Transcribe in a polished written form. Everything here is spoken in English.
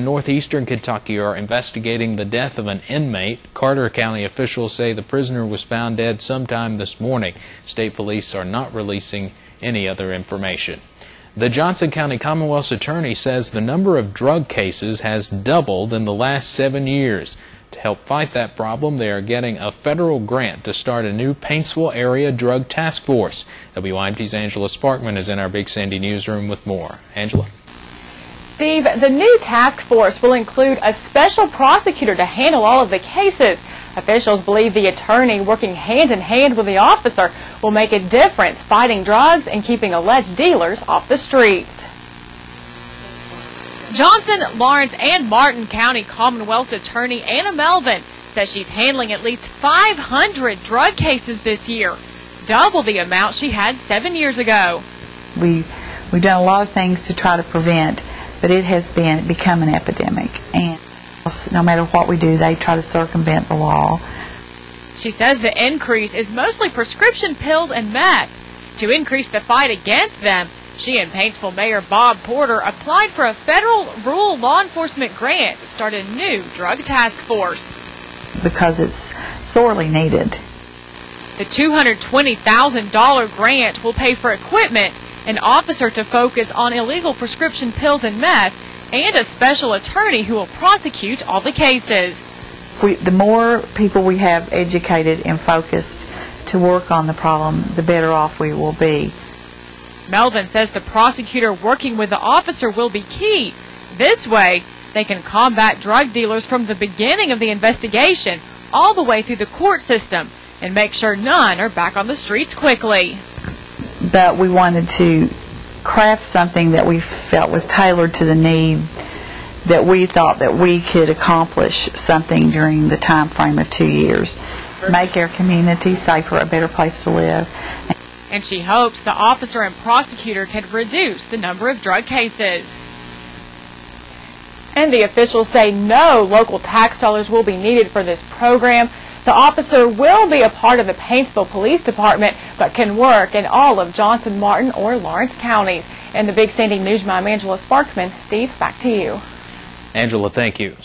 northeastern Kentucky are investigating the death of an inmate. Carter County officials say the prisoner was found dead sometime this morning. State police are not releasing any other information. The Johnson County Commonwealth's attorney says the number of drug cases has doubled in the last 7 years. To help fight that problem, they are getting a federal grant to start a new Paintsville area drug task force. WYMT's Angela Sparkman is in our Big Sandy newsroom with more. Angela. Steve, the new task force will include a special prosecutor to handle all of the cases. Officials believe the attorney, working hand in hand with the officer, will make a difference fighting drugs and keeping alleged dealers off the streets. Johnson, Lawrence, and Martin County Commonwealth's attorney Anna Melvin says she's handling at least 500 drug cases this year, double the amount she had 7 years ago. We've done a lot of things to try to prevent, but it has become an epidemic, and no matter what we do, they try to circumvent the law. She says the increase is mostly prescription pills and meth. To increase the fight against them, she and Paintsville Mayor Bob Porter applied for a federal rural law enforcement grant to start a new drug task force. Because it's sorely needed. The $220,000 grant will pay for equipment, an officer to focus on illegal prescription pills and meth, and a special attorney who will prosecute all the cases. The more people we have educated and focused to work on the problem, the better off we will be. Melvin says the prosecutor working with the officer will be key. This way, they can combat drug dealers from the beginning of the investigation all the way through the court system and make sure none are back on the streets quickly. But we wanted to craft something that we felt was tailored to the need, that we thought that we could accomplish something during the time frame of 2 years. Make our community safer, a better place to live. And she hopes the officer and prosecutor can reduce the number of drug cases. And the officials say no local tax dollars will be needed for this program. The officer will be a part of the Paintsville Police Department, but can work in all of Johnson, Martin, or Lawrence counties. In the Big Sandy Newsroom, I'm Angela Sparkman. Steve, back to you. Angela, thank you.